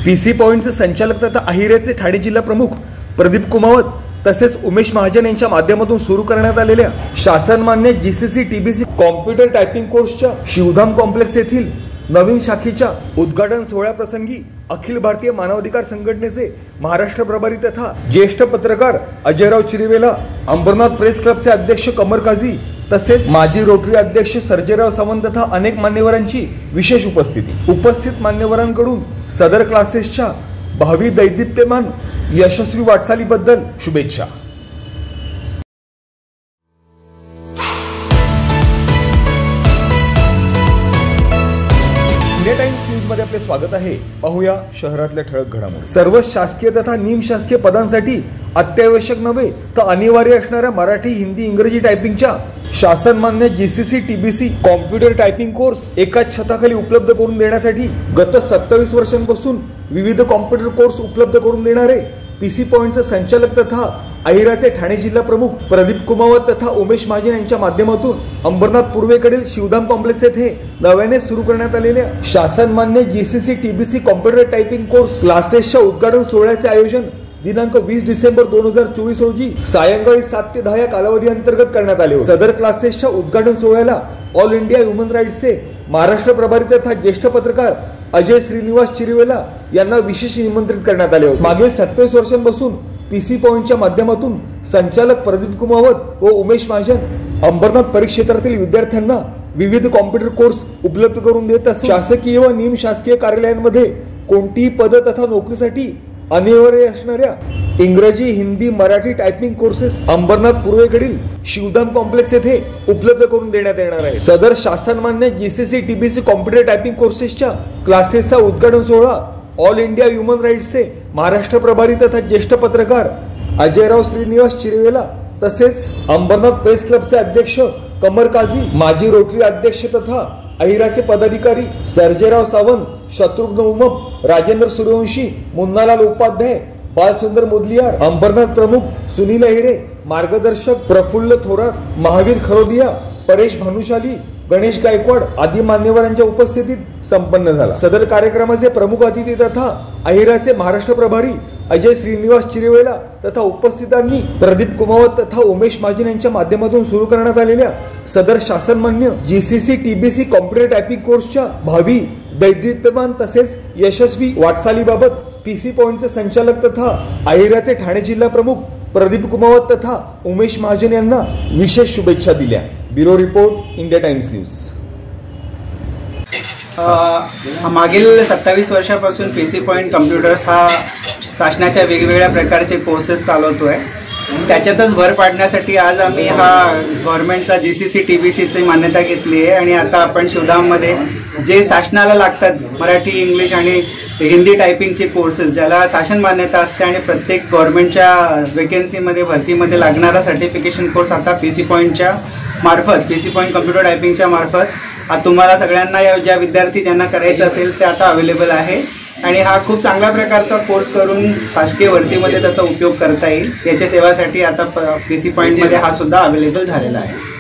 PC पॉइंटचे संचालक तथा अहिरेचे ठाणे जिल्हा प्रमुख प्रदीप कुमावत तसेच उमेश महाजन यांच्या माध्यमातून सुरू करण्यात आलेल्या शासनमान्य जीसीसी टीबीसी कॉम्प्युटर टायपिंग कोर्सच्या शिवधाम कॉम्प्लेक्स येथील नवीन शाखेच्या उद्घाटन सोहळ्याप्रसंगी अखिल भारतीय मानवाधिकार संघटनेचे महाराष्ट्र प्रभारी तथा ज्येष्ठ पत्रकार अजयराव चिरिवेला, अंबरनाथ प्रेस क्लबचे अध्यक्ष कमर काझी तसेच माजी रोटरी अध्यक्ष सर्जेराव सावंत तथा अनेक मान्यवरांची विशेष उपस्थिती। उपस्थित मान्यवरांकडून सदर क्लासेसच्या भावी दैदिप्यमान यशस्वी वाटचालीबद्दल शुभेच्छा। इंडिया टाइम्स न्यूज मध्ये आपले स्वागत आहे। पाहूया शहरातल्या ठळक घडामोडी। सर्व शासकीय तथा निमशासकीय पदांसाठी अत्यावश्यक नव्हे तर अनिवार्य असणाऱ्या मराठी, हिंदी, इंग्रजी टायपिंगच्या शासनमान्य GCC TBC computer typing course एकाच छताखाली उपलब्ध करून देण्यासाठी गत 27 वर्षांपासून विविध कॉम्प्युटर कोर्स उपलब्ध करून देणारे पीसी पॉइंटचे संचालक तथा अहिराचे ठाणे जिल्हा प्रमुख प्रदीप कुमावत तथा उमेश महाजन यांच्या माध्यमातून अंबरनाथ पूर्वेकडील शिवधाम कॉम्प्लेक्स येथे नव्याने सुरू करण्यात आलेल्या शासनमान्य GCC TBC computer typing course क्लासेसच्या उद्घाटन सोहळ्याचे आयोजन दिनांक 20 डिसेंबर 2024 रोजी सायंकाळी 7 ते 10 या कालावधी अंतर्गत करण्यात आले होते। सदर क्लासेसच्या उद्घाटन सोहळ्याला ऑल इंडिया ह्युमन राईट्सचे महाराष्ट्र प्रभारी तथा ज्येष्ठ पत्रकार अजय श्रीनिवास चिरिवेला यांना विशेष निमंत्रित करण्यात आले होते। मागील 27 वर्षांपासून पीसी पॉइंटच्या माध्यमातून संचालक प्रदीप कुमावत व उमेश महाजन अंबरनाथ परिक्षेत्रातील विद्यार्थ्यांना विविध कॉम्प्युटर कोर्स उपलब्ध करून देत असून शासकीय व निमशासकीय कार्यालयांमध्ये कोणतीही पद तथा नोकरीसाठी अनिवार्य असणाऱ्या इंग्रजी, हिंदी, मराठी टायपिंग कोर्सेस अंबरनाथ पूर्वेकडील शिवधाम कॉम्प्लेक्स येथे उपलब्ध करून देण्यात येणार आहे। सदर शासनमान्य जीसीसी टीबीसी कॉम्प्युटर टायपिंग कोर्सेसच्या क्लासेसचा उद्घाटन सोहळा ऑल इंडिया ह्युमन राईट्सचे महाराष्ट्र प्रभारी तथा ज्येष्ठ पत्रकार अजयराव श्रीनिवास चिरिवेला तसेच अंबरनाथ प्रेस क्लबचे अध्यक्ष कमर काझी, माजी रोटरी अध्यक्ष तथा अहिराचे पदाधिकारी सर्जेराव सावंत, शत्रुघ्न उमप, राजेंद्र सूर्यवंशी, मुन्नालाल उपाध्याय, बालसुंदर मुदलियार, अंबरनाथ प्रमुख सुनील अहिरे, मार्गदर्शक प्रफुल्ल थोरात, महावीर खरोदिया, परेश भानुशाली, गणेश गायकवाड आदी मान्यवरांच्या उपस्थितीत संपन्न झाला। सदर कार्यक्रमाचे प्रमुख अतिथी तथा अहिराचे महाराष्ट्र प्रभारी अजय श्रीनिवास चिरिवेला तथा उपस्थितांनी प्रदीप कुमावत तथा उमेश महाजन यांच्या माध्यमातून सुरू करण्यात आलेल्या सदर शासनमान्य जीसीसी टीबीसी कॉम्प्युटर टायपिंग कोर्सच्या भावी दैदिप्यमान तसेच यशस्वी वाटचालीबाबत पीसी पॉइंटचे संचालक तथा अहिराचे ठाणे जिल्हा प्रमुख प्रदीप कुमावत तथा उमेश महाजन यांना विशेष शुभेच्छा दिल्या। Bureau report, India times news. मागील 27 वर्षापासून पीसी पॉइंट कम्प्युटर्स हा शासनाच्या वेगवेगळ्या प्रकारचे कोर्सेस चालवतोय। त्याच्यातच भर पाडण्यासाठी आज आम्ही हा गव्हर्नमेंटचा जीसीसी टीबीसीची मान्यता घेतली आहे आणि आता आपण शिवधाममध्ये जे शासनाला लागतात मराठी, इंग्लिश आणि हिंदी टायपिंगचे कोर्सेस ज्याला शासन मान्यता असते आणि प्रत्येक गव्हर्नमेंटच्या वेकेन्सीमध्ये भरतीमध्ये लागणारा सर्टिफिकेशन कोर्स आता पीसी पॉइंटच्या मार्फत पीसी पॉइंट कम्प्युटर टायपिंगच्या मार्फत तुम्हाला सगळ्यांना या ज्या विद्यार्थी ज्यांना करायचं असेल ते आता अवेलेबल आहे आणि हा खूप चांगल्या प्रकारचा कोर्स करून शासकीय भरतीमध्ये त्याचा उपयोग करता येईल। याच्या सेवासाठी आता पीसी पॉइंटमध्ये हा सुद्धा अवेलेबल झालेला आहे।